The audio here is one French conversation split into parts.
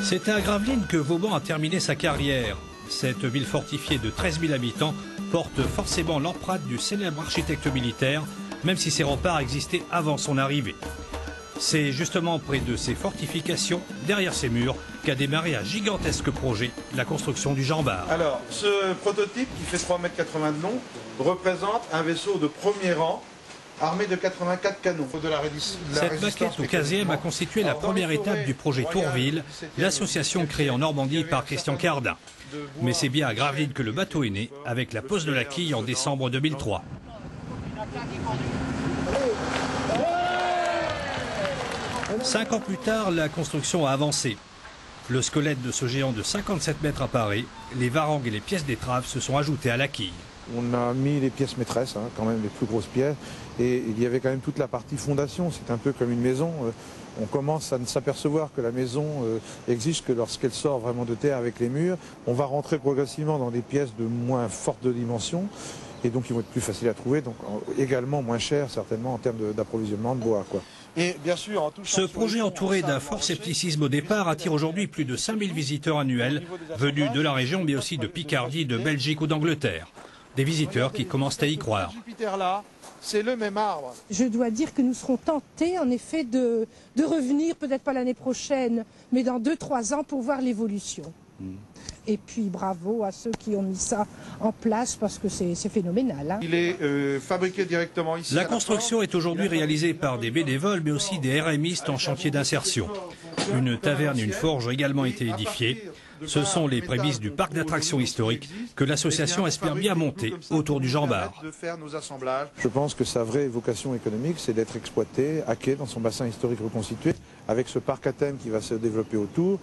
C'est à Gravelines que Vauban a terminé sa carrière. Cette ville fortifiée de 13 000 habitants porte forcément l'empreinte du célèbre architecte militaire, même si ses remparts existaient avant son arrivée. C'est justement près de ces fortifications, derrière ces murs, qu'a démarré un gigantesque projet, la construction du Jean Bart. Alors, ce prototype qui fait 3,80 m de long représente un vaisseau de premier rang armé de 84 canons. Cette maquette au 15e a constitué la première étape du projet Tourville, l'association créée en Normandie par Christian Cardin. Mais c'est bien à Gravelines que le bateau est né, avec la pose de la quille en décembre 2003. Cinq ans plus tard, la construction a avancé. Le squelette de ce géant de 57 mètres apparaît, les varangues et les pièces d'étrave se sont ajoutées à la quille. On a mis les pièces maîtresses, quand même les plus grosses pièces, et il y avait quand même toute la partie fondation. C'est un peu comme une maison. On commence à ne s'apercevoir que la maison existe que lorsqu'elle sort vraiment de terre avec les murs. On va rentrer progressivement dans des pièces de moins forte dimension, et donc ils vont être plus faciles à trouver, donc également moins chers certainement en termes d'approvisionnement de bois, quoi. Et bien sûr, ce projet entouré d'un fort scepticisme au départ attire aujourd'hui plus de 5000 visiteurs annuels venus de la région mais aussi de Picardie, de Belgique ou d'Angleterre. Des visiteurs qui commencent à y croire. C'est le même arbre. Je dois dire que nous serons tentés en effet de revenir, peut-être pas l'année prochaine, mais dans 2-3 ans pour voir l'évolution. Et puis bravo à ceux qui ont mis ça en place parce que c'est phénoménal. Il est fabriqué directement ici. La construction est aujourd'hui réalisée par des bénévoles mais aussi des RMistes en chantier d'insertion. Une taverne et une forge ont également été édifiées. Ce sont les prémices du parc d'attractions historiques que l'association espère bien monter autour du Jean Bart. Je pense que sa vraie vocation économique, c'est d'être exploité à quai dans son bassin historique reconstitué, avec ce parc à thème qui va se développer autour,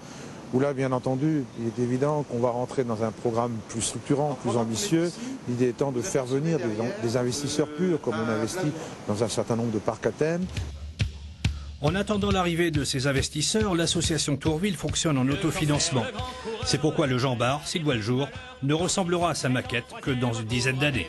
où là, bien entendu, il est évident qu'on va rentrer dans un programme plus structurant, plus ambitieux. L'idée étant de faire venir des investisseurs purs, comme on investit dans un certain nombre de parcs à thème. En attendant l'arrivée de ces investisseurs, l'association Tourville fonctionne en autofinancement. C'est pourquoi le Jean Bart, s'il voit le jour, ne ressemblera à sa maquette que dans une dizaine d'années.